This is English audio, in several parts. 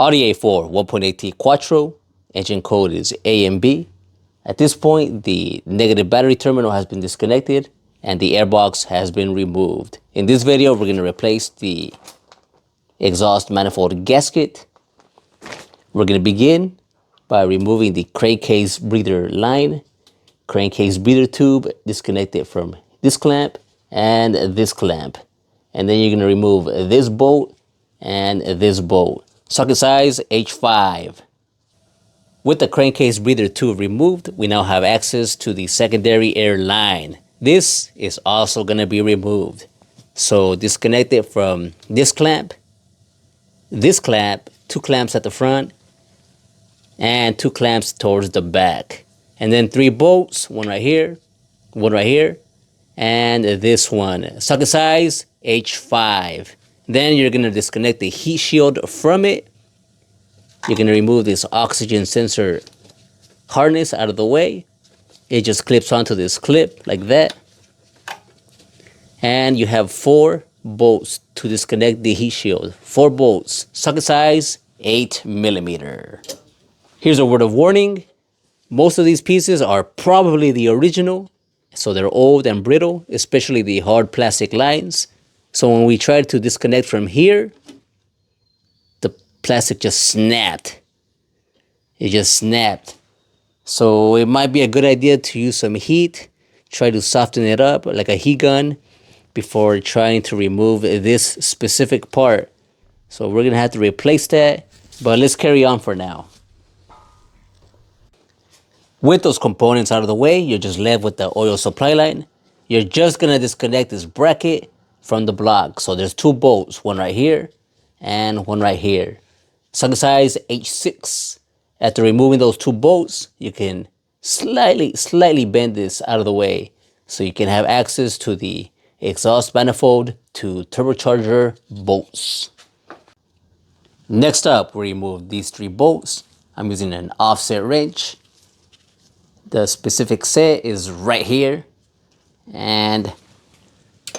Audi A4 1.8T Quattro, engine code is AMB. At this point, the negative battery terminal has been disconnected and the airbox has been removed. In this video, we're going to replace the exhaust manifold gasket. We're going to begin by removing the crankcase breather line, crankcase breather tube disconnected from this clamp and this clamp. And then you're going to remove this bolt and this bolt. Socket size H5. With the crankcase breather tube removed, we now have access to the secondary air line. This is also going to be removed. So disconnect it from this clamp, 2 clamps at the front, and 2 clamps towards the back. And then 3 bolts, one right here, and this one. Socket size H5. Then you're going to disconnect the heat shield from it. You're going to remove this oxygen sensor harness out of the way. It just clips onto this clip like that. And you have 4 bolts to disconnect the heat shield. 4 bolts. Socket size 8mm. Here's a word of warning. Most of these pieces are probably the original, so they're old and brittle, especially the hard plastic lines. So when we tried to disconnect from here, the plastic just snapped. It just snapped. So it might be a good idea to use some heat. Try to soften it up like a heat gun before trying to remove this specific part. So we're going to have to replace that, but let's carry on for now. With those components out of the way, you're just left with the oil supply line. You're just going to disconnect this bracket from the block. So there's 2 bolts, one right here and one right here. Socket size H6. After removing those 2 bolts, you can slightly bend this out of the way so you can have access to the exhaust manifold to turbocharger bolts. Next up, we remove these 3 bolts. I'm using an offset wrench. The specific set is right here, and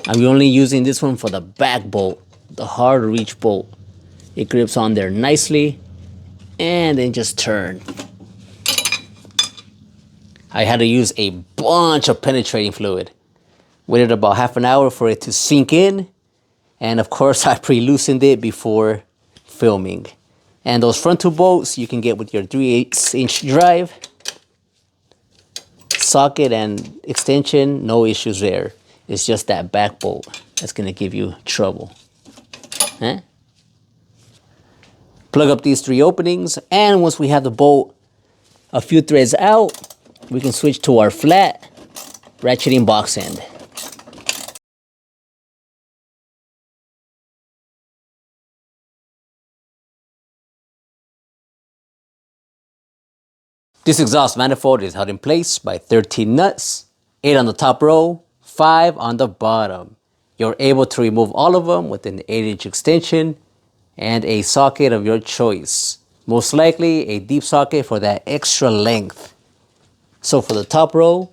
I'm only using this one for the back bolt, the hard reach bolt. It grips on there nicely and then just turn. I had to use a bunch of penetrating fluid. Waited about half an hour for it to sink in, and of course I pre-loosened it before filming. And those front 2 bolts you can get with your 3/8" drive. Socket and extension, no issues there. It's just that back bolt that's going to give you trouble. Plug up these 3 openings, and once we have the bolt a few threads out, we can switch to our flat ratcheting box end. This exhaust manifold is held in place by 13 nuts, 8 on the top row, 5 on the bottom. You're able to remove all of them with an 8" extension and a socket of your choice. Most likely a deep socket for that extra length. So for the top row,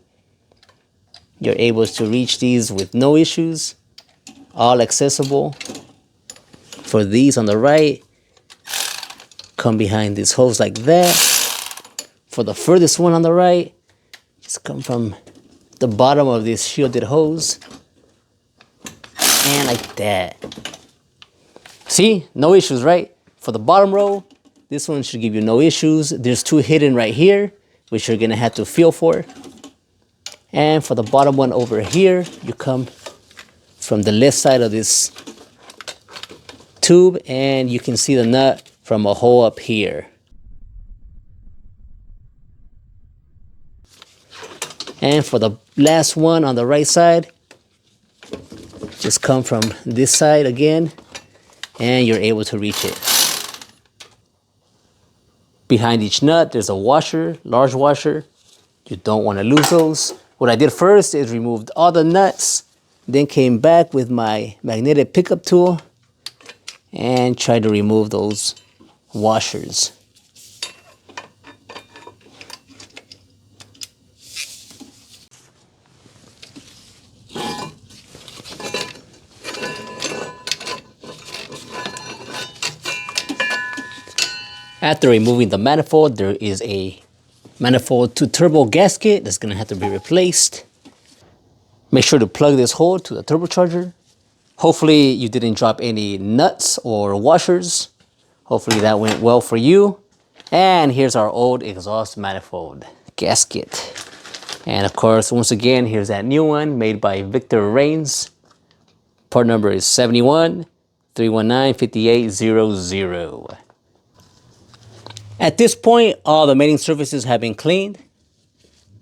you're able to reach these with no issues, all accessible. For these on the right, come behind this hose like that. For the furthest one on the right, just come from the bottom of this shielded hose, and like that. See, no issues, right? For the bottom row, this one should give you no issues. There's 2 hidden right here, which you're gonna have to feel for. And for the bottom one over here, you come from the left side of this tube, and you can see the nut from a hole up here. And for the last one on the right side, just come from this side again, and you're able to reach it. Behind each nut, there's a washer, large washer. You don't want to lose those. What I did first is removed all the nuts, then came back with my magnetic pickup tool and tried to remove those washers. After removing the manifold, there is a manifold to turbo gasket that's going to have to be replaced. Make sure to plug this hole to the turbocharger. Hopefully you didn't drop any nuts or washers. Hopefully that went well for you. And here's our old exhaust manifold gasket. And of course, once again, here's that new one made by Victor Rains. Part number is 71 319 5800. At this point, all the mating surfaces have been cleaned.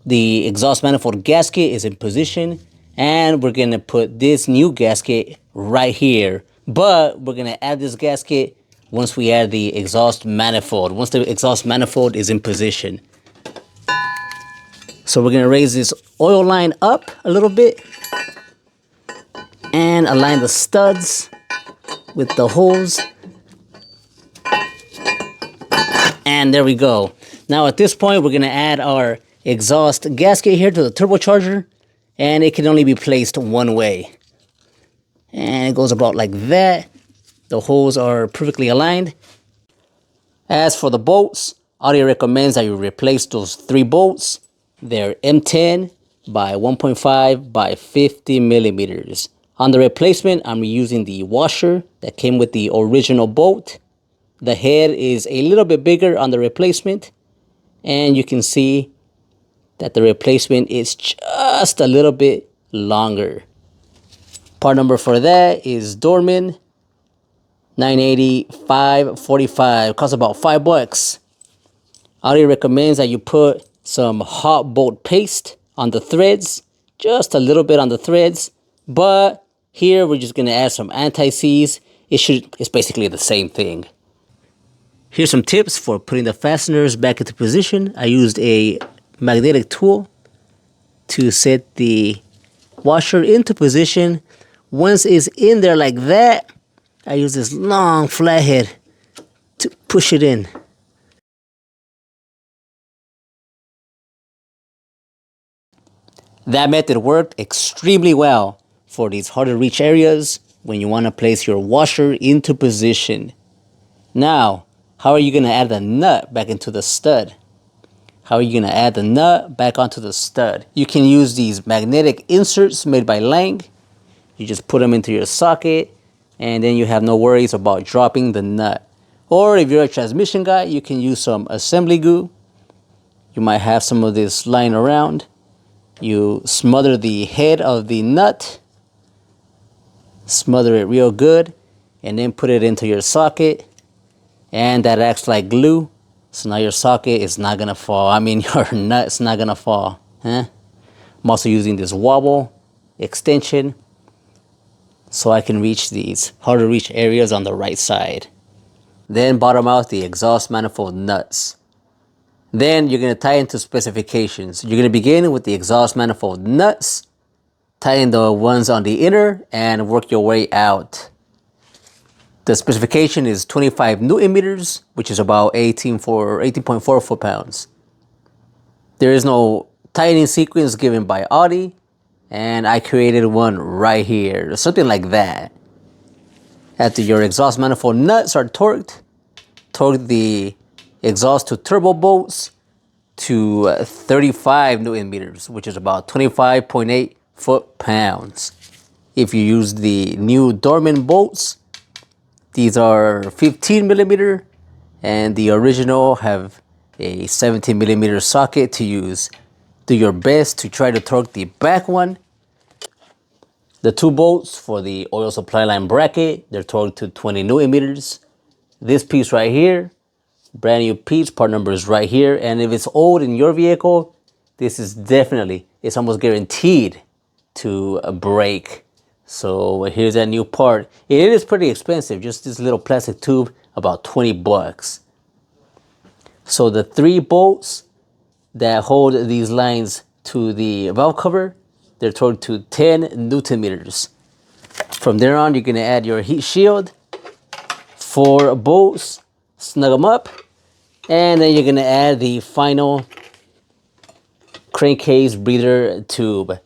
The exhaust manifold gasket is in position, and we're gonna put this new gasket right here. But we're gonna add this gasket once we add the exhaust manifold, once the exhaust manifold is in position. So we're gonna raise this oil line up a little bit and align the studs with the holes. And there we go. Now at this point, we're gonna add our exhaust gasket here to the turbocharger, and it can only be placed one way. And it goes about like that. The holes are perfectly aligned. As for the bolts, Audi recommends that you replace those 3 bolts. They're M10 by 1.5 by 50 millimeters. On the replacement, I'm using the washer that came with the original bolt. The head is a little bit bigger on the replacement, and you can see that the replacement is just a little bit longer. Part number for that is Dorman 980 545. Costs about $5. Audi recommends that you put some hot bolt paste on the threads, just a little bit on the threads, but here we're just gonna add some anti-seize. It's basically the same thing. Here's some tips for putting the fasteners back into position. I used a magnetic tool to set the washer into position. Once it's in there like that, I use this long flathead to push it in. That method worked extremely well for these hard to reach areas when you want to place your washer into position. Now, how are you going to add the nut back into the stud? How are you going to add the nut back onto the stud? You can use these magnetic inserts made by Lang. You just put them into your socket, and then you have no worries about dropping the nut. Or if you're a transmission guy, you can use some assembly glue. You might have some of this lying around. You smother the head of the nut, smother it real good, and then put it into your socket, and that acts like glue. So now your socket is not gonna fall. I mean, your nut's not gonna fall. I'm also using this wobble extension so I can reach these hard to reach areas on the right side. Then bottom out the exhaust manifold nuts. Then you're gonna tie into specifications. You're gonna begin with the exhaust manifold nuts, tie in the ones on the inner, and work your way out. The specification is 25 Newton meters, which is about 18.4 foot-pounds. There is no tightening sequence given by Audi, and I created one right here, something like that. After your exhaust manifold nuts are torqued, torque the exhaust to turbo bolts to 35 Newton meters, which is about 25.8 foot-pounds. If you use the new Dorman bolts, these are 15 millimeter, and the original have a 17 millimeter socket to use. Do your best to try to torque the back one. The 2 bolts for the oil supply line bracket, they're torqued to 20 Newton meters. This piece right here, brand new piece, part number is right here. And if it's old in your vehicle, this is definitely, it's almost guaranteed to break. So here's that new part. It is pretty expensive, just this little plastic tube, about 20 bucks. So the 3 bolts that hold these lines to the valve cover, they're torqued to 10 Newton meters. From there on, you're gonna add your heat shield, 4 bolts, snug them up, and then you're gonna add the final crankcase breather tube.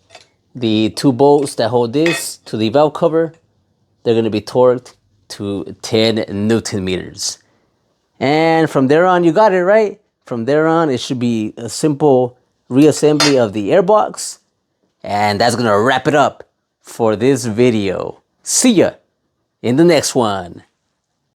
The 2 bolts that hold this to the valve cover, they're going to be torqued to 10 Newton meters. And from there on, you got it, right? From there on, it should be a simple reassembly of the airbox. And that's gonna wrap it up for this video. See ya in the next one.